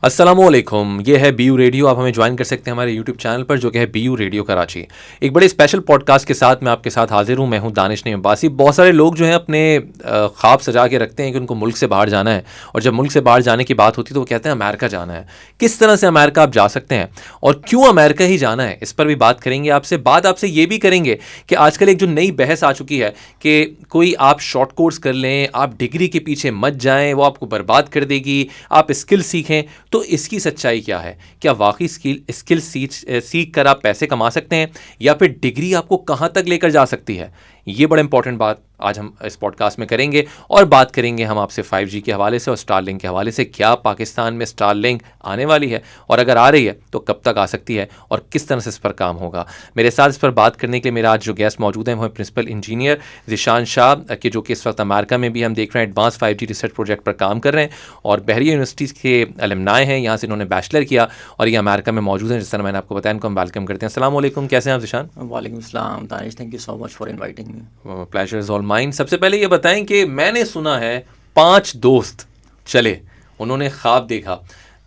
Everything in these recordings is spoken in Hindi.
अस्सलामुअलैकुम, ये है बीयू रेडियो। आप हमें ज्वाइन कर सकते हैं हमारे यूट्यूब चैनल पर, जो कि है बीयू रेडियो कराची। एक बड़े स्पेशल पॉडकास्ट के साथ मैं आपके साथ हाजिर हूँ। मैं हूँ दानिश नईम अब्बासी। बहुत सारे लोग जो हैं अपने ख्वाब सजा के रखते हैं कि उनको मुल्क से बाहर जाना है, और जब मुल्क से बाहर जाने की बात होती है तो वो कहते हैं अमेरिका जाना है। किस तरह से अमेरिका आप जा सकते हैं और क्यों अमेरिका ही जाना है, इस पर भी बात करेंगे आपसे। बात आपसे ये भी करेंगे कि आजकल एक जो नई बहस आ चुकी है कि कोई आप शॉर्ट कोर्स कर लें, आप डिग्री के पीछे मत जाएं, वो आपको बर्बाद कर देगी, आप स्किल सीखें। तो इसकी सच्चाई क्या है? क्या वाकई स्किल सीख कर आप पैसे कमा सकते हैं, या फिर डिग्री आपको कहाँ तक लेकर जा सकती है? ये बड़ा इंपॉर्टेंट बात आज हम इस पॉडकास्ट में करेंगे। और बात करेंगे हम आपसे 5G के हवाले से और स्टारलिंक के हवाले से। क्या पाकिस्तान में स्टारलिंक आने वाली है, और अगर आ रही है तो कब तक आ सकती है, और किस तरह से इस पर काम होगा? मेरे साथ इस पर बात करने के लिए मेरा आज जो गेस्ट मौजूद हैं वो है प्रिंसिपल इंजीनियर ज़ीशान शाह, कि जो कि इस वक्त अमेरिका में भी हम देख रहे हैं एडवांस 5G रिसर्च प्रोजेक्ट पर काम कर रहे हैं, और बहरिया यूनिवर्सिटीज़ के अलमनाए हैं। यहाँ से इन्होंने बैचलर किया और ये अमेरिका में मौजूद हैं। जिस तरह मैंने आपको बताया, इनको हम वेलकम करते हैं। अस्सलाम वालेकुम, कैसे हैं आप ज़ीशान? वालेकुम सलाम Danish, thank you so much for inviting me. Pleasure is all mine. सबसे पहले ये बताएं कि मैंने सुना है 5 दोस्त चले, उन्होंने ख्वाब देखा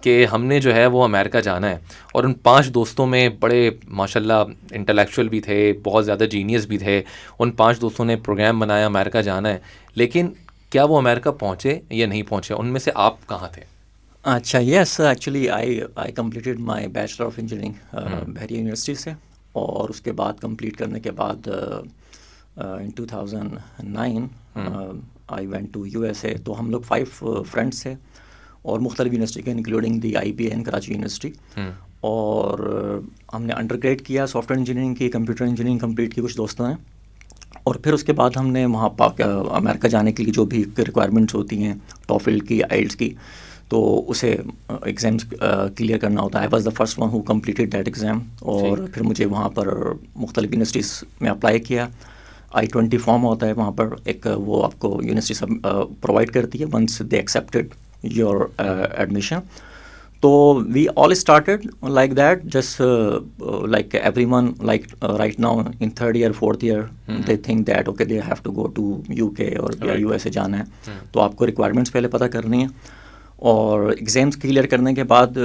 कि हमने जो है वो अमेरिका जाना है, और उन 5 दोस्तों में बड़े माशाल्लाह इंटेलेक्चुअल भी थे, बहुत ज़्यादा जीनियस भी थे। उन 5 दोस्तों ने प्रोग्राम बनाया अमेरिका जाना है, लेकिन क्या वो अमेरिका पहुँचे या नहीं पहुँचे? उनमें से आप कहाँ थे? अच्छा, yes, actually I completed my bachelor of engineering Bahria university से, और उसके बाद कंप्लीट करने के बाद इन 2009 आई वेंट टू USA। तो हम लोग 5 फ्रेंड्स थे, और मुख्तलिफ यूनिवर्सिटी के including the IBN Karachi university. और हमने अंडर ग्रेड किया, सॉफ्टवेयर इंजीनियरिंग की, कंप्यूटर इंजीनियरिंग कंप्लीट की कुछ दोस्तों ने। और फिर उसके बाद हमने वहाँ अमेरिका जाने के लिए जो भी रिक्वायरमेंट्स होती हैं, टॉफिल की, आइल्स की, तो उसे एग्ज़ाम्स क्लियर करना होता है। आई was the first one who completed that exam. और फिर मुझे वहाँ पर मुख्तलिफ यूनिवर्सिटीज़ में अप्लाई किया। I-20 फॉर्म होता है वहाँ पर, एक वो आपको यूनिवर्सिटी सब प्रोवाइड करती है once they accepted your admission. तो we all started like that, just like everyone, like right now in 3rd year 4th year they think that okay they have to go to UK और USA जाना है। तो आपको रिक्वायरमेंट्स पहले पता करनी है, और एग्ज़ाम्स क्लियर करने के बाद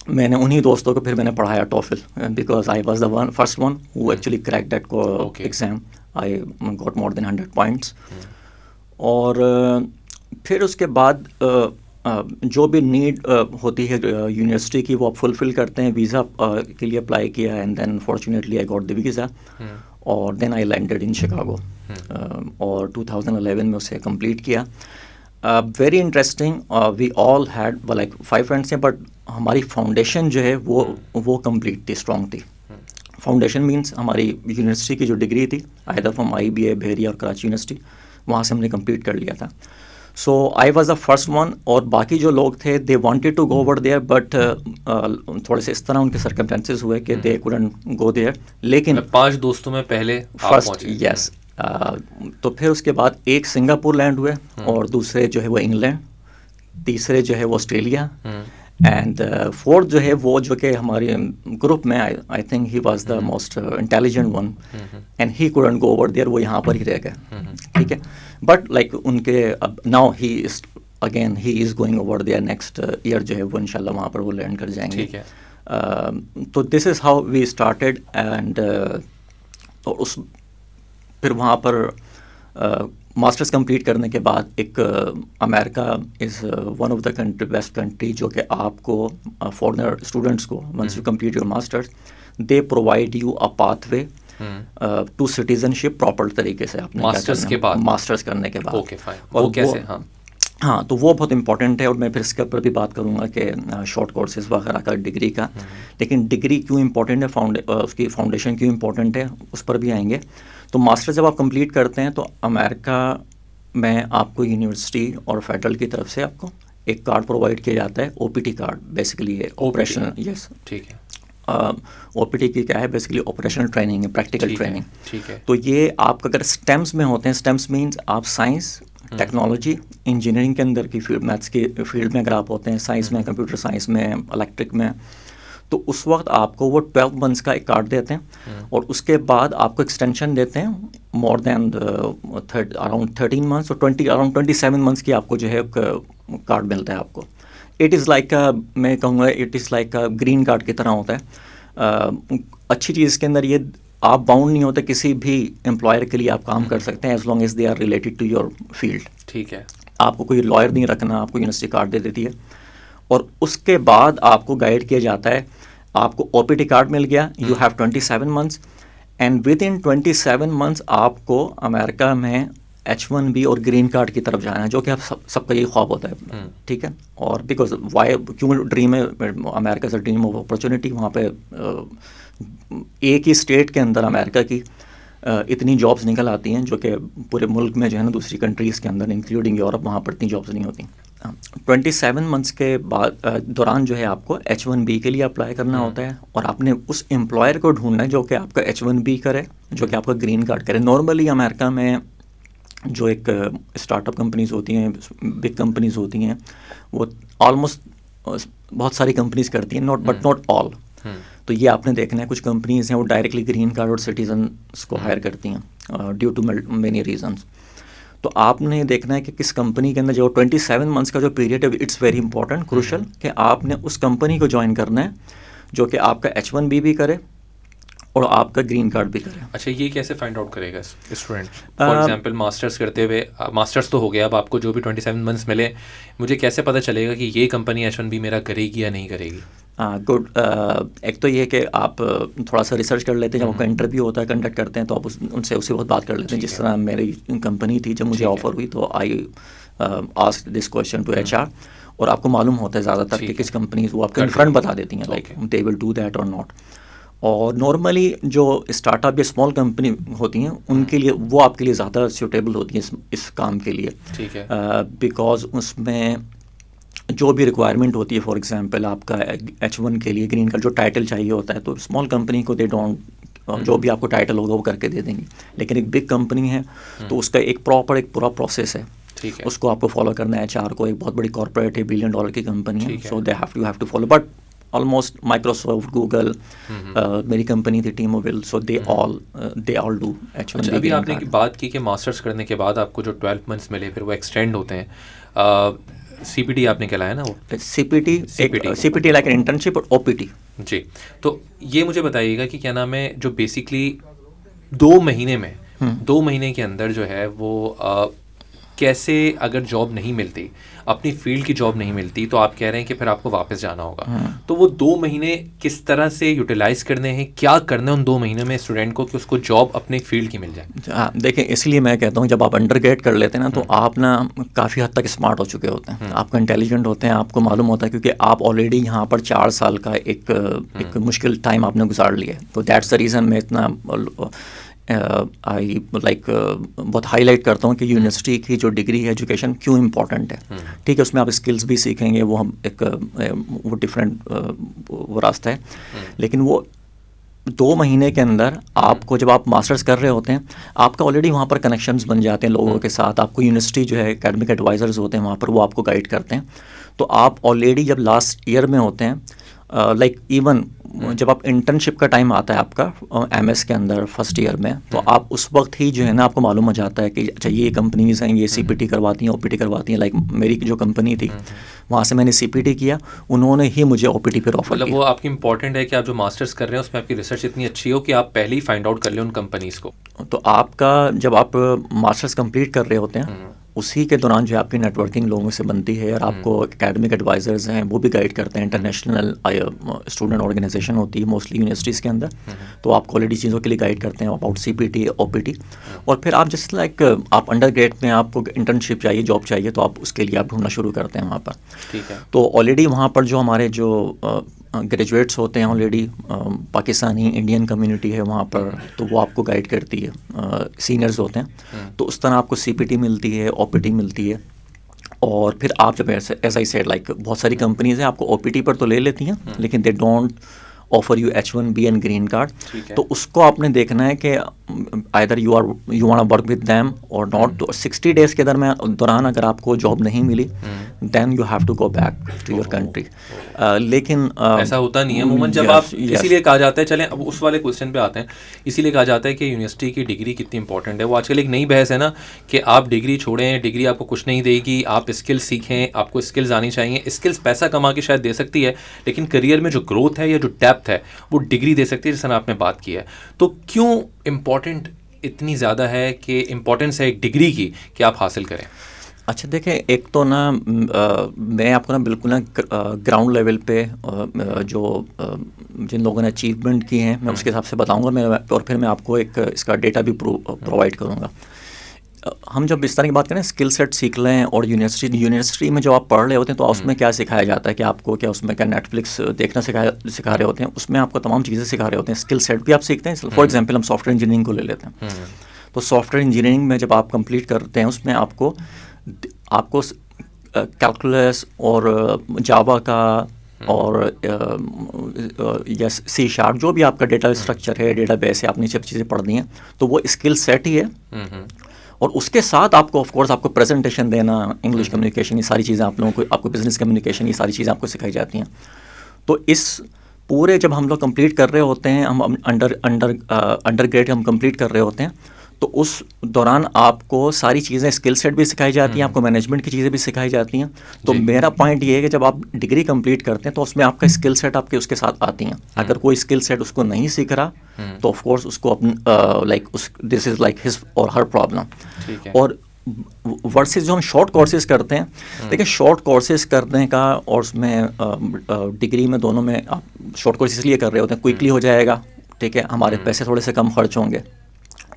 मैंने उन्हीं दोस्तों को फिर मैंने पढ़ाया TOEFL, because I was the first one who actually crack that exam. I got more than 100 points. और फिर उसके बाद जो भी नीड होती है यूनिवर्सिटी की, वो आप फुलफ़िल करते हैं। वीज़ा के लिए अप्लाई किया, and then fortunately I got the visa, और then I landed in Chicago, और 2011 में उसे कंप्लीट किया। Very interesting, we all had like 5 friends हैं, बट हमारी फाउंडेशन जो है वो कंप्लीट थी, स्ट्रॉन्ग थी। फाउंडेशन मींस हमारी यूनिवर्सिटी की जो डिग्री थी, आइदर फ्रॉम IBA बहरिया और कराची यूनिवर्सिटी, वहाँ से हमने कंप्लीट कर लिया था। So I was the first one, और बाकी जो लोग थे they wanted to go over there, but थोड़े से इस तरह उनके सर्कमस्टेंसेस हुए कि दे कुडंट गो देयर। लेकिन 5 दोस्तों में पहले फर्स्ट, यस। तो फिर उसके बाद एक सिंगापुर लैंड हुए, और दूसरे जो है वो इंग्लैंड, तीसरे जो है वो ऑस्ट्रेलिया, एंड फोर्थ जो है वो जो कि हमारे ग्रुप में I think he was the most intelligent one, and he couldn't go over there, वो यहाँ पर ही रह गए। ठीक है, बट लाइक उनके अब now he is again he is going over there next year, जो है वो इंशाल्लाह वहाँ पर वो लैंड कर जाएंगे। ठीक है। तो this is how we started, and तो उस फिर वहाँ पर मास्टर्स कंप्लीट करने के बाद एक America is one of the best country, जो कि आपको फॉरेनर स्टूडेंट्स को once you complete your masters they provide you a pathway to citizenship proper तरीके से। आपने मास्टर्स के बाद, मास्टर्स करने के बाद, ओके फाइन, वो कैसे? हाँ, तो वो बहुत इंपॉर्टेंट है, और मैं फिर इसके ऊपर भी बात करूँगा कि शॉर्ट कोर्सेज वगैरह का, डिग्री का। लेकिन डिग्री क्यों इंपॉर्टेंट है, उसकी फाउंडेशन क्यों इंपॉर्टेंट है, उस पर भी आएंगे। तो मास्टर जब आप कंप्लीट करते हैं, तो अमेरिका में आपको यूनिवर्सिटी और फेडरल की तरफ से आपको एक कार्ड प्रोवाइड किया जाता है, OPT कार्ड। बेसिकली ये ऑपरेशनल, यस, ठीक है। OPT की क्या है, बेसिकली ऑपरेशनल ट्रेनिंग है, प्रैक्टिकल ट्रेनिंग। ठीक है। तो ये आप अगर स्टेम्स में होते हैं, स्टेम्स मीन्स आप साइंस, टेक्नोलॉजी, इंजीनियरिंग के अंदर की फील्ड, मैथ्स की फील्ड में अगर आप होते हैं, साइंस में, कंप्यूटर साइंस में, इलेक्ट्रिक में, तो उस वक्त आपको वो 12 मंथ्स का एक कार्ड देते हैं, और उसके बाद आपको एक्सटेंशन देते हैं मोर देन अराउंड 13 मंथ्स, और अराउंड 27 मंथ्स की आपको जो है कार्ड मिलता है आपको। इट इज़ लाइक मैं कहूँगा it is like green card की तरह होता है। अच्छी चीज़ इसके अंदर ये, आप बाउंड नहीं होते, किसी भी एम्प्लॉयर के लिए आप काम कर सकते हैं as long as they are related to your field. ठीक है। आपको कोई लॉयर नहीं रखना, आपको यूनिवर्सिटी कार्ड दे देती है, और उसके बाद आपको गाइड किया जाता है। आपको OPT कार्ड मिल गया, you have 27 months, and with in 27 months आपको अमेरिका में H1B और ग्रीन कार्ड की तरफ जाना है, जो कि आप सबका यही ख्वाब होता है। ठीक है। और बिकॉज वाई, क्यों ड्रीम है, अमेरिका से ड्रीम ऑफ अपॉर्चुनिटी। वहाँ पे एक ही स्टेट के अंदर अमेरिका की इतनी जॉब्स निकल आती हैं, जो कि पूरे मुल्क में जो है ना दूसरी कंट्रीज़ के अंदर इंक्लूडिंग यूरोप वहाँ पर इतनी जॉब्स नहीं होती। 27 मंथ्स के बाद दौरान जो है आपको H1B के लिए अप्लाई करना होता है, और आपने उस एम्प्लॉयर को ढूंढना है जो कि आपका H1B करे, जो कि आपका ग्रीन कार्ड करे। नॉर्मली अमेरिका में जो एक स्टार्टअप कंपनीज़ होती हैं, बिग कंपनीज़ होती हैं, वो ऑलमोस्ट बहुत सारी कंपनीज़ करती हैं, नॉट ऑल। तो ये आपने देखना है, कुछ कंपनीज़ हैं वो डायरेक्टली ग्रीन कार्ड और सिटीजन्स को हायर करती हैं ड्यू टू मेनी रीजंस। तो आपने देखना है कि किस कंपनी के अंदर जो 27 मंथ्स का जो पीरियड है, इट्स वेरी इंपॉर्टेंट, क्रूशल, कि आपने उस कंपनी को ज्वाइन करना है जो कि आपका H1B भी करे और आपका ग्रीन कार्ड भी करे। अच्छा, ये कैसे फाइंड आउट करेगा स्टूडेंट? फॉर एग्जांपल मास्टर्स करते हुए, मास्टर्स तो हो गया, अब आपको जो भी 27 मंथ्स मिले, मुझे कैसे पता चलेगा कि ये कंपनी H1B मेरा करेगी या नहीं करेगी? गुड। एक तो ये कि आप थोड़ा सा रिसर्च कर लेते हैं, जब आपका इंटरव्यू होता है, कंडक्ट करते हैं, तो आप उनसे उसी वक्त बात कर लेते हैं। जिस तरह मेरी कंपनी थी, जब मुझे ऑफर हुई तो I asked this question to HR, और आपको मालूम होता है ज़्यादातर कि किस कंपनीज वो आपको फ्रंट बता देती हैं, like they will do that और नॉट। और नॉर्मली जो स्टार्टअप या स्मॉल कंपनी होती हैं, उनके लिए वो आपके लिए ज़्यादा सूटेबल होती हैं इस काम के लिए। ठीक है। बिकॉज उसमें जो भी रिक्वायरमेंट होती है, फॉर एग्जांपल आपका H1 के लिए ग्रीन कार्ड जो टाइटल चाहिए होता है, तो स्मॉल कंपनी को दे डोंट, जो भी आपको टाइटल होगा वो करके दे देंगे। लेकिन एक बिग कंपनी है तो उसका एक पूरा प्रोसेस है, ठीक है। उसको आपको फॉलो करना है। HR को, एक बहुत बड़ी कॉर्पोरेट है, $1 बिलियन की कंपनी है, so they have to follow. But almost Microsoft, Google, मेरी कंपनी थी T Mobile, so they all do H1B। अच्छा, अभी आपने बात की कि मास्टर्स करने के बाद आपको जो 12 मंथ्स मिले फिर वो एक्सटेंड होते हैं। CPT आपने कहलाया ना, वो CPT लाइक इंटर्नशिप और OPT। जी, तो ये मुझे बताइएगा कि क्या नाम है, जो बेसिकली 2 महीने में 2 महीने के अंदर जो है वो कैसे, अगर जॉब नहीं मिलती, अपनी फील्ड की जॉब नहीं मिलती, तो आप कह रहे हैं कि फिर आपको वापस जाना होगा, तो वो 2 महीने किस तरह से यूटिलाइज करने हैं, क्या करना है उन 2 महीने में स्टूडेंट को कि उसको जॉब अपने फील्ड की मिल जाए? हाँ, देखें, इसलिए मैं कहता हूँ जब आप अंडरग्रेड कर लेते हैं ना, तो आप ना काफ़ी हद तक स्मार्ट हो चुके होते हैं, आपको इंटेलिजेंट होते हैं, आपको मालूम होता है, क्योंकि आप ऑलरेडी यहाँ पर 4 साल का एक मुश्किल टाइम आपने गुजार लिया है। तो दैट्स द रीज़न मैं इतना आई बहुत हाईलाइट करता हूँ कि यूनिवर्सिटी की जो डिग्री है, एजुकेशन क्यों इम्पॉर्टेंट है। ठीक है, उसमें आप स्किल्स भी सीखेंगे, वो हम वो डिफरेंट वो रास्ता है, लेकिन वो 2 महीने के अंदर आपको, जब आप मास्टर्स कर रहे होते हैं, आपका ऑलरेडी वहाँ पर कनेक्शंस बन जाते हैं लोगों के साथ। आपको यूनिवर्सिटी जो है, एकेडमिक एडवाइजर्स होते हैं वहाँ पर, वो आपको गाइड करते हैं। तो आप ऑलरेडी जब लास्ट ईयर में होते हैं, लाइक इवन जब आप इंटर्नशिप का टाइम आता है आपका MS के अंदर फर्स्ट ईयर में, तो आप उस वक्त ही जो है ना, आपको मालूम हो जाता है कि अच्छा ये कंपनीज हैं, ये CPT करवाती हैं, OPT करवाती हैं। लाइक मेरी जो कंपनी थी, वहाँ से मैंने CPT किया, उन्होंने ही मुझे OPT पर ऑफर किया। वो आपकी इंपॉर्टेंट है कि आप जो मास्टर्स कर रहे हैं उसमें आपकी रिसर्च इतनी अच्छी हो कि आप पहले ही फाइंड आउट कर लें उन कंपनीज़ को। तो आपका जब आप मास्टर्स कंप्लीट कर रहे होते हैं, उसी के दौरान जो आपकी नेटवर्किंग लोगों से बनती है, और आपको एकेडमिक एडवाइजर्स हैं, वो भी गाइड करते हैं। इंटरनेशनल स्टूडेंट ऑर्गेनाइजेशन होती है मोस्टली यूनिवर्सिटीज़ के अंदर, तो आपको ऑलरेडी चीज़ों के लिए गाइड करते हैं अबाउट CPT, OPT। और फिर आप जस्ट लाइक आप अंडर ग्रेड में आपको इंटर्नशिप चाहिए, जॉब चाहिए, तो आप उसके लिए आप ढूंढना शुरू करते हैं वहाँ पर। ठीक है। तो ऑलरेडी वहाँ पर जो हमारे जो ग्रेजुएट्स होते हैं, ऑलरेडी पाकिस्तानी इंडियन कम्युनिटी है वहाँ पर, तो वो आपको गाइड करती है, सीनियर्स होते हैं। तो उस तरह आपको CPT मिलती है, OPT मिलती है। और फिर आप जब एज आई सेड, लाइक बहुत सारी कंपनीज हैं आपको OPT पर तो ले लेती हैं, लेकिन they don't offer you H1B and green card. तो उसको आपने देखना है कि either you want to work with them और नॉट। तो 60 डेज के दौरान अगर आपको जॉब नहीं मिली then you have to go back to your country. लेकिन ऐसा होता नहीं है अमूमन जब आप, इसीलिए कहा जाता है, चलें अब उस वाले क्वेश्चन पे आते हैं, इसीलिए कहा जाता है कि यूनिवर्सिटी की डिग्री कितनी इंपॉर्टेंट है। वो आजकल एक नई बहस है ना कि आप डिग्री छोड़ें, डिग्री आपको कुछ नहीं देगी, आप स्किल्स सीखें, आपको स्किल्स आनी चाहिए। स्किल्स पैसा कमा के शायद दे सकती है, लेकिन करियर में जो ग्रोथ है या जो डेप्थ है वो डिग्री दे सकती है, जिस तरह आपने बात की है। तो क्यों इम्पॉर्टेंट इतनी ज़्यादा है कि इम्पॉर्टेंस है एक डिग्री की कि आप हासिल करें? अच्छा देखें, एक तो ना मैं आपको ना बिल्कुल ना ग्राउंड लेवल पे जिन लोगों ने अचीवमेंट की हैं मैं उसके हिसाब से बताऊंगा, और फिर मैं आपको एक इसका डेटा भी प्रोवाइड करूंगा। हम जब इस तरह की बात करें स्किल सेट सीख लें, और यूनिवर्सिटी में जो आप पढ़ रहे होते हैं तो उसमें क्या सिखाया जाता है कि आपको क्या उसमें क्या नेटफ्लिक्स देखना सिखा रहे होते हैं, उसमें आपको तमाम चीज़ें सिखा रहे होते हैं। स्किल सेट भी आप सीखते हैं। फॉर एग्जांपल हम सॉफ्टवेयर इंजीनियरिंग को ले लेते हैं, तो सॉफ्टवेयर इंजीनियरिंग में जब आप कंप्लीट करते हैं उसमें आपको कैलकुलस और जावा का और या सी शार्प जो भी आपका डेटा स्ट्रक्चर है, डेटा बेस है, आपने सब चीज़ें पढ़नी है, तो वो स्किल सेट ही है। और उसके साथ आपको ऑफ कोर्स आपको प्रेजेंटेशन देना, इंग्लिश कम्युनिकेशन, ये सारी चीज़ें आप लोगों को, आपको बिजनेस कम्युनिकेशन, ये सारी चीज़ें आपको सिखाई जाती हैं। तो इस पूरे जब हम लोग कंप्लीट कर रहे होते हैं, हम अंडर ग्रेड हम कंप्लीट कर रहे होते हैं, तो उस दौरान आपको सारी चीज़ें स्किल सेट भी सिखाई जाती हैं, आपको मैनेजमेंट की चीज़ें भी सिखाई जाती हैं। तो मेरा पॉइंट ये है कि जब आप डिग्री कंप्लीट करते हैं तो उसमें आपका स्किल सेट आपके उसके साथ आती हैं। अगर कोई स्किल सेट उसको नहीं सीख रहा तो ऑफ कोर्स उसको दिस इज़ लाइक हिज और हर प्रॉब्लम। और वर्सेस जो हम शॉर्ट कोर्सेज करते हैं, देखिए शॉर्ट कोर्सेज करने का और उसमें डिग्री में दोनों में आप शॉर्ट कोर्सेज इसलिए कर रहे होते हैं, क्विकली हो जाएगा, ठीक है, हमारे पैसे थोड़े से कम खर्च होंगे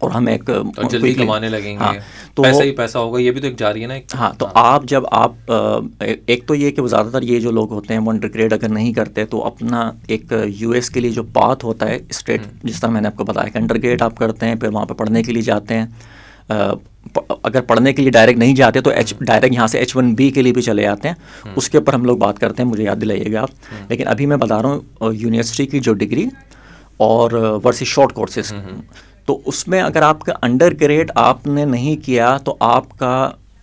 और हम एक जल्दी कमाने लगेंगे। हाँ, तो पैसा ही पैसा होगा, ये भी तो एक जारी है ना एक। हाँ, तो आप जब आप एक तो ये कि ज़्यादातर ये जो लोग होते हैं वो अंडर ग्रेड अगर नहीं करते तो अपना एक यूएस के लिए जो पाथ होता है स्ट्रेट, जिस तरह मैंने आपको बताया कि अंडर ग्रेड आप करते हैं, फिर वहाँ पर पढ़ने के लिए जाते हैं। अगर पढ़ने के लिए डायरेक्ट नहीं जाते तो डायरेक्ट यहाँ से H1B के लिए भी चले जाते हैं। उसके ऊपर हम लोग बात करते हैं, मुझे याद दिलाइएगा आप। लेकिन अभी मैं बता रहा हूँ यूनिवर्सिटी की जो डिग्री और वर्सेस शॉर्ट कोर्सेज, तो उसमें अगर आपका अंडर ग्रेड आपने नहीं किया तो आपका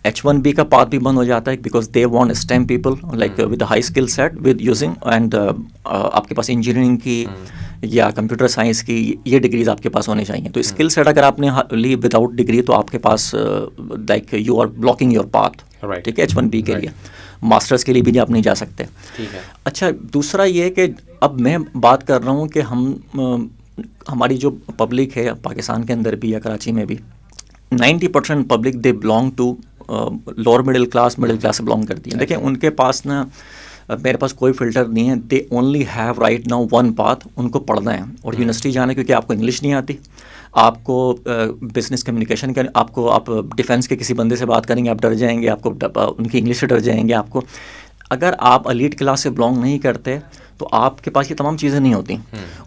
H1B का पाथ भी बंद हो जाता है, because they want stem people like with high skill set with using and आपके पास इंजीनियरिंग की या कंप्यूटर साइंस की ये डिग्रीज आपके पास होनी चाहिए। तो स्किल सेट अगर आपने ली विदाउट डिग्री तो आपके पास like you are blocking your path, ठीक है, H1B के लिए। मास्टर्स के लिए भी आप नहीं जा सकते। ठीक है। अच्छा, दूसरा ये कि अब मैं बात कर रहा हूँ कि हमारी जो पब्लिक है पाकिस्तान के अंदर भी या कराची में भी 90% public they belong to lower middle class से बिलोंग करती है। देखिए उनके पास ना, मेरे पास कोई फ़िल्टर नहीं है, they only have right now one path, उनको पढ़ना है और यूनिवर्सिटी जाना है, क्योंकि आपको इंग्लिश नहीं आती, आपको बिजनेस कम्युनिकेशन का, आप डिफेंस के किसी बंदे से बात करेंगे आप डर जाएंगे, आपको उनकी इंग्लिश से डर जाएंगे। आपको अगर आप एलीट क्लास से बिलोंग नहीं करते तो आपके पास ये तमाम चीज़ें नहीं होती,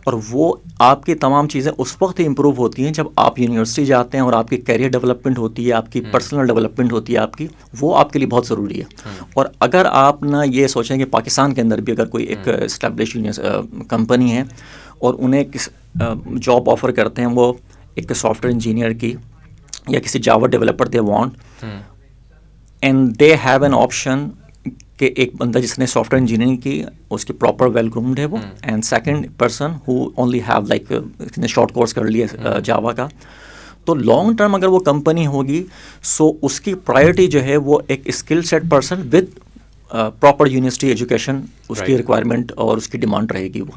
और वो आपकी तमाम चीज़ें उस वक्त ही इम्प्रूव होती हैं जब आप यूनिवर्सिटी जाते हैं और आपकी कैरियर डेवलपमेंट होती है, आपकी पर्सनल डेवलपमेंट होती है आपकी, वो आपके लिए बहुत ज़रूरी है। और अगर आप ना ये सोचें कि पाकिस्तान के अंदर भी अगर कोई एक इस्टेब्लिश कंपनी है और उन्हें जॉब ऑफ़र करते हैं, वो एक सॉफ्टवेयर इंजीनियर की या किसी Java developer they want, and they have an option कि एक बंदा जिसने सॉफ्टवेयर इंजीनियरिंग की उसकी प्रॉपर वेल ग्रूम्ड है वो, and second person who only have like इसने शॉर्ट कोर्स कर लिया जावा का। तो लॉन्ग टर्म अगर वो कंपनी होगी सो उसकी प्रायोरिटी जो है वो एक skill set person with proper university education, उसकी रिक्वायरमेंट और उसकी डिमांड रहेगी वो।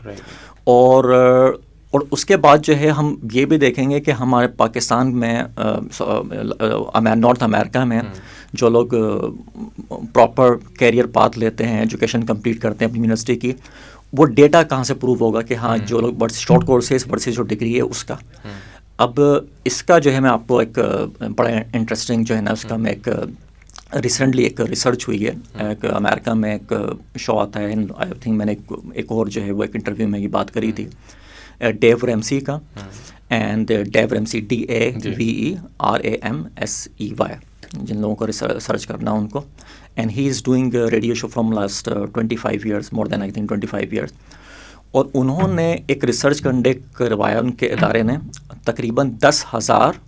और उसके बाद जो है हम ये भी देखेंगे कि हमारे पाकिस्तान में नॉर्थ अमेरिका में जो लोग प्रॉपर कैरियर पाथ लेते हैं, एजुकेशन कंप्लीट करते हैं अपनी यूनिवर्सिटी की, वो डेटा कहाँ से प्रूव होगा कि हाँ जो लोग शॉर्ट कोर्सेज वर्सेस जो डिग्री है उसका। अब इसका जो है मैं आपको एक बड़ा इंटरेस्टिंग जो है ना उसका मैं एक रिसेंटली एक रिसर्च हुई है, एक अमेरिका में एक शो आता है, आई थिंक मैंने एक और जो है वो एक इंटरव्यू में ये बात करी थी डेव रेमसी का, एंड डेव रेमसी DAVERAMSEY, जिन लोगों को सर्च करना उनको, and he is doing radio show from last 25 years, more than I think 25 years. और उन्होंने एक रिसर्च कंडक्ट करवाया उनके इदारे ने तकरीबन 10,000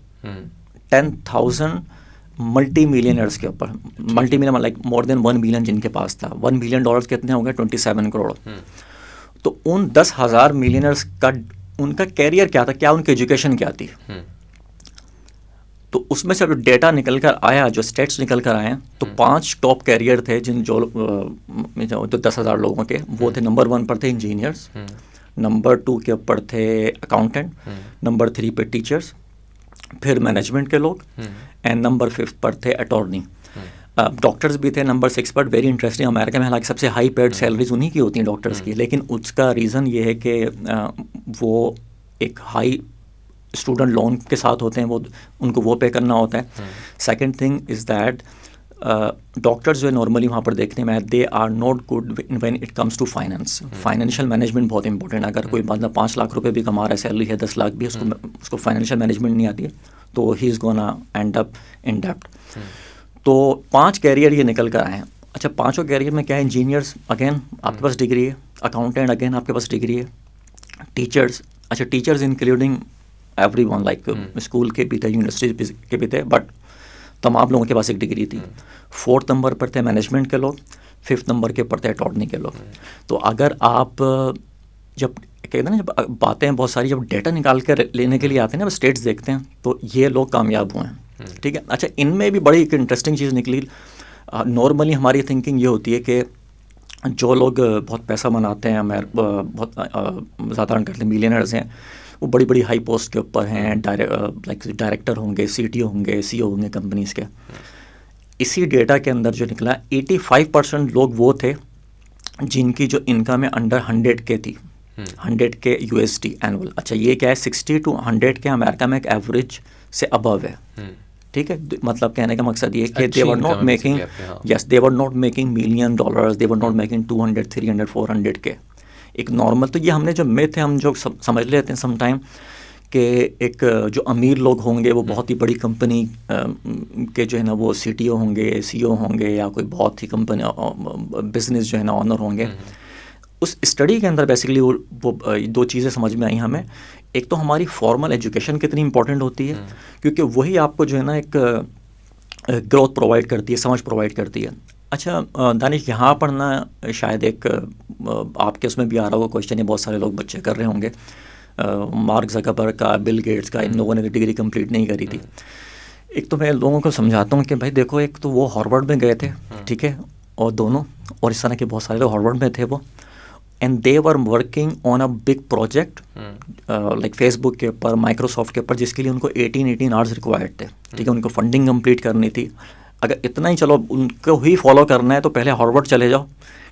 10,000 मल्टी मिलियनर्स के ऊपर, multi million like more than 1 billion जिनके पास था। $1 बिलियन कितने हो गए? 27 करोड़। तो उन 10,000 मिलियनर्स का उनका कैरियर क्या था, क्या उनकी एजुकेशन क्या थी? तो उसमें से जो डेटा निकल कर आया, जो स्टेट्स निकल कर आए, तो 5 टॉप कैरियर थे जिन जो 10,000 लोगों के, वो थे नंबर 1 पर थे इंजीनियर्स, नंबर 2 के ऊपर थे अकाउंटेंट, नंबर 3 पे टीचर्स, फिर मैनेजमेंट के लोग, एंड नंबर 5 पर थे अटॉर्नी। डॉक्टर्स भी थे नंबर 6 पर। वेरी इंटरेस्टिंग, अमेरिका में हालांकि सबसे हाई पेड सैलरीज उन्हीं की होती हैं डॉक्टर्स की, लेकिन उसका रीज़न ये है कि वो एक हाई स्टूडेंट लोन के साथ होते हैं, वो उनको वो पे करना होता है। Second thing is that doctors जो है नॉर्मली वहाँ पर देखने में they are not good when it comes to finance. Financial management बहुत इंपॉर्टेंट है। अगर कोई मतलब 5 लाख रुपए भी कमा रहा है, सैलरी है 10 लाख भी, उसको फाइनेंशियल मैनेजमेंट नहीं आती है, तो he is gonna and up in डेब्ट। तो 5 कैरियर ये निकल कर आए हैं। अच्छा, 5 कैरियर में क्या है? इंजीनियर्स, अगेन आपके पास डिग्री है, अकाउंटेंट, अगेन आपके पास डिग्री है, टीचर्स, अच्छा teachers including everyone, like school के भी थे, यूनिवर्सिटी के भी थे, बट तमाम लोगों के पास एक डिग्री थी। 4th नंबर पर थे मैनेजमेंट के लोग, 5th नंबर के ऊपर थे अटॉर्नी के लोग। तो अगर आप जब कहते हैं ना, जब बातें बहुत सारी जब डेटा निकाल कर लेने के लिए आते हैं ना, स्टेट्स देखते हैं, तो ये लोग कामयाब हुए हैं। ठीक है। अच्छा, इनमें भी बड़ी एक इंटरेस्टिंग चीज़ निकली। नॉर्मली हमारी थिंकिंग ये होती है कि जो लोग बहुत पैसा बनाते हैं, बहुत साधारण करते मिलियनर्स हैं, वो बड़ी बड़ी हाई पोस्ट के ऊपर हैं, डायरेक्टर होंगे, CTO होंगे, CEO होंगे कंपनीज़ के। इसी डेटा के अंदर जो निकला, 85% लोग वो थे जिनकी जो इनकम है अंडर 100K थी, 100K USD एनुअल। अच्छा, ये क्या है? 60 to 100K अमेरिका में एक एवरेज से अबव है। ठीक है, मतलब कहने का मकसद ये कि they were not making, yes, they were not making $1 million, they were not making 200, 300, 400K। एक नॉर्मल, तो ये हमने जो मिथ है, हम जो समझ लेते हैं समटाइम कि एक जो अमीर लोग होंगे वो बहुत ही बड़ी कंपनी के जो है ना वो CTO होंगे, CEO होंगे, या कोई बहुत ही कंपनी बिजनेस जो है ना ऑनर होंगे। उस स्टडी के अंदर बेसिकली वो 2 चीज़ें समझ में आई हमें। एक तो हमारी फॉर्मल एजुकेशन कितनी इंपॉर्टेंट होती है, क्योंकि वही आपको जो है ना एक ग्रोथ प्रोवाइड करती है, समझ प्रोवाइड करती है। अच्छा दानिश, यहाँ पर ना शायद एक आपके उसमें भी आ रहा होगा क्वेश्चन, ये बहुत सारे लोग बच्चे कर रहे होंगे, मार्क ज़करबर्ग का, बिल गेट्स का, इन लोगों ने डिग्री कंप्लीट नहीं करी थी। एक तो मैं लोगों को समझाता हूँ कि भाई देखो, एक तो वो हार्वर्ड में गए थे, ठीक है, और दोनों, और इस तरह के बहुत सारे लोग हार्वर्ड में थे वो, and they were working on a big project like Facebook के ऊपर, माइक्रोसॉफ्ट के ऊपर, जिसके लिए उनको 18 आवर्स रिक्वायर्ड थे। ठीक है, उनको फंडिंग कंप्लीट करनी थी। अगर इतना ही चलो उनको ही फॉलो करना है तो पहले हार्वर्ड चले जाओ,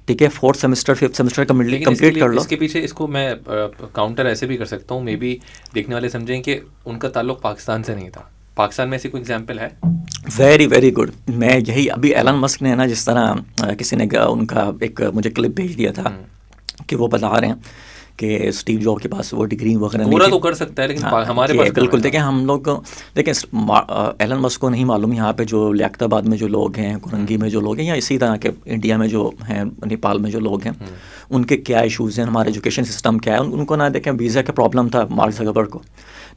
ठीक है, 4th semester 5th semester complete कर लो। इसके पीछे इसको मैं काउंटर ऐसे भी कर सकता हूँ, मे बी देखने वाले समझें कि उनका ताल्लुक पाकिस्तान से नहीं था। पाकिस्तान में ऐसी कोई एग्जाम्पल है? Very very good. मैं यही अभी एलन मस्क ने ना, जिस तरह किसी ने उनका एक मुझे क्लिप भेज दिया था कि वो बता रहे हैं कि स्टीव जॉब के पास वो डिग्री वगैरह नहीं थी। तो कर सकता है, लेकिन हमारे पास बिल्कुल। देखिए हम लोग, देखिए एलन मस्क को नहीं मालूम यहाँ पे जो लियाकताबाद में जो लोग हैं, कुरंगी में जो लोग हैं, या इसी तरह के इंडिया में जो हैं, नेपाल में जो लोग हैं, उनके क्या इशूज़ हैं, हमारा एजुकेशन सिस्टम क्या है। उनको ना देखें वीज़ा का प्रॉब्लम था मार्क ज़करबर्ग को,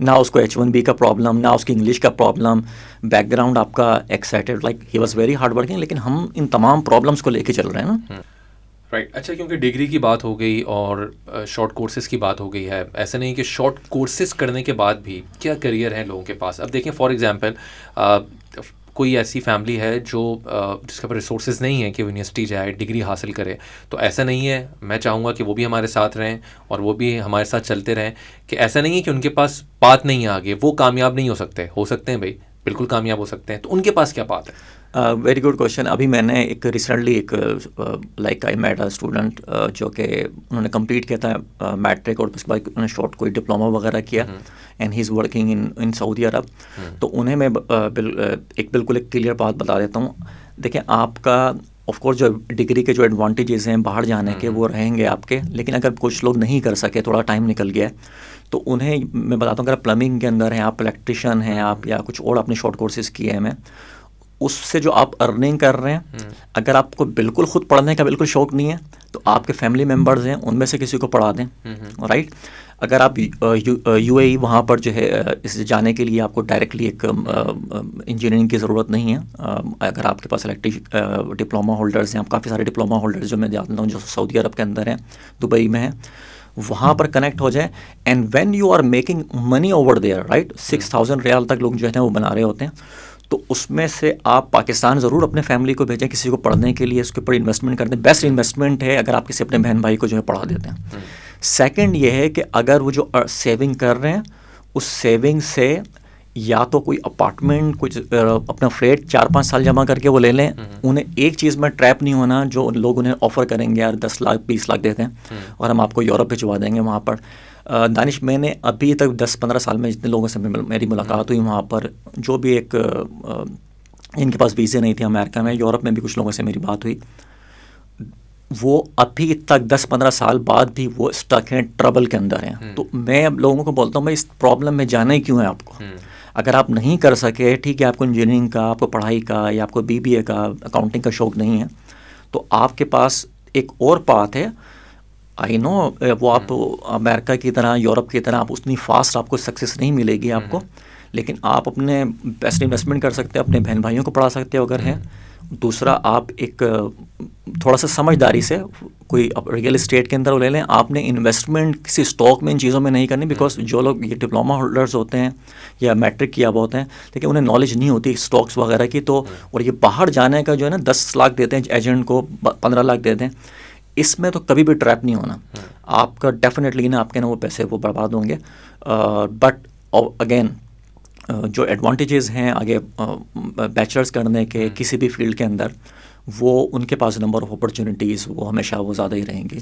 ना उसको H1B का प्रॉब्लम, ना उसकी इंग्लिश का प्रॉब्लम, बैकग्राउंड आपका excited, like he was very hard working. लेकिन हम इन तमाम प्रॉब्लम्स को लेके चल रहे हैं ना। राइट। अच्छा, क्योंकि डिग्री की बात हो गई और शॉर्ट कोर्सेज़ की बात हो गई है, ऐसा नहीं कि शॉर्ट कोर्सेज़ करने के बाद भी क्या करियर है लोगों के पास। अब देखें फॉर एग्जांपल कोई ऐसी फैमिली है जो जिसके पास रिसोर्सेज नहीं है कि वो यूनिवर्सिटी जाए, डिग्री हासिल करे, तो ऐसा नहीं है, मैं चाहूँगा कि वो भी हमारे साथ रहें और वो भी हमारे साथ चलते रहें, कि ऐसा नहीं है कि उनके पास बात नहीं है आगे, वो कामयाब नहीं हो सकते हैं भाई, बिल्कुल कामयाब हो सकते हैं। तो उनके पास क्या बात है? Very good question. अभी मैंने एक रिसेंटली एक like I met a student जो कि उन्होंने कंप्लीट किया था मैट्रिक, और उसके बाद उन्होंने शॉर्ट कोई डिप्लोमा वगैरह किया, and he is working in Saudi Arab. तो उन्हें मैं बिल्कुल एक क्लियर बात बता देता हूँ। देखें, आपका ऑफ कोर्स जो डिग्री के जो एडवांटेजेस हैं बाहर जाने के वो रहेंगे आपके, लेकिन अगर कुछ लोग नहीं कर सके, थोड़ा टाइम निकल गया, तो उन्हें मैं बताता हूँ, अगर प्लम्बिंग के अंदर हैं आप, इलेक्ट्रिशियन हैं आप, या कुछ और आपने शॉर्ट कोर्सेज़ किए हैं, मैं उससे जो आप अर्निंग कर रहे हैं, अगर आपको बिल्कुल ख़ुद पढ़ने का बिल्कुल शौक़ नहीं है, तो आपके फैमिली मेम्बर्स हैं उनमें से किसी को पढ़ा दें, राइट। अगर आप यूएई वहाँ पर जो है इस जाने के लिए आपको डायरेक्टली एक इंजीनियरिंग की ज़रूरत नहीं है। अगर आपके पास इलेक्ट्रिक डिप्लोमा होल्डर्स हैं, आप काफ़ी सारे डिप्लोमा होल्डर्स जो मैं जानता हूँ जो सऊदी अरब के अंदर हैं, दुबई में हैं, वहाँ पर कनेक्ट हो जाए and when you are making money over there right, 6,000 रियाल तक लोग जो है वो बना रहे होते हैं, तो उसमें से आप पाकिस्तान ज़रूर अपने फैमिली को भेजें किसी को पढ़ने के लिए, उसके ऊपर इन्वेस्टमेंट कर दें। बेस्ट इन्वेस्टमेंट है अगर आप किसी अपने बहन भाई को जो है पढ़ा देते हैं। सेकंड ये है कि अगर वो जो सेविंग कर रहे हैं उस सेविंग से या तो कोई अपार्टमेंट कुछ अपना फ्लैट 4-5 साल जमा करके वो ले लें। उन्हें एक चीज़ में ट्रैप नहीं होना जो लोग उन्हें ऑफ़र करेंगे, यार 10 लाख 20 लाख देते हैं और हम आपको यूरोप भिजवा देंगे वहाँ पर। दानिश, मैंने अभी तक 10-15 साल में जितने लोगों से मेरी मुलाकात हुई वहाँ पर, जो भी एक इनके पास वीज़े नहीं थे अमेरिका में, यूरोप में भी कुछ लोगों से मेरी बात हुई, वो अभी तक 10-15 साल बाद भी वो स्टक हैं, ट्रबल के अंदर हैं। तो मैं अब लोगों को बोलता हूँ भाई इस प्रॉब्लम में जाना ही क्यों है आपको? अगर आप नहीं कर सके, ठीक है, आपको इंजीनियरिंग का, आपको पढ़ाई का या आपको बीबीए का, अकाउंटिंग का शौक़ नहीं है, तो आपके पास एक और पाथ है। आई नो वो आप अमेरिका की तरह, यूरोप की तरह आप उतनी फास्ट आपको सक्सेस नहीं मिलेगी आपको, लेकिन आप अपने बेस्ट इन्वेस्टमेंट कर सकते हो, अपने बहन भाइयों को पढ़ा सकते हो अगर है। दूसरा, आप एक थोड़ा सा समझदारी से कोई रियल इस्टेट के अंदर वो ले लें। आपने इन्वेस्टमेंट किसी स्टॉक में इन चीज़ों में नहीं करनी, बिकॉज जो लोग ये डिप्लोमा होल्डर्स होते हैं या मैट्रिक किया हुआ होते हैं, लेकिन उन्हें नॉलेज नहीं होती स्टॉक्स वगैरह की, तो और ये बाहर जाने का जो है ना 10 लाख देते हैं एजेंट को, 15 लाख देते हैं, इसमें तो कभी भी ट्रैप नहीं होना आपका। डेफिनेटली ना आपके ना वो पैसे वो बर्बाद होंगे। बट अगेन जो एडवांटेजेस हैं आगे बैचलर्स करने के किसी भी फील्ड के अंदर, वो उनके पास नंबर ऑफ अपॉर्चुनिटीज़ वो हमेशा वो ज़्यादा ही रहेंगी।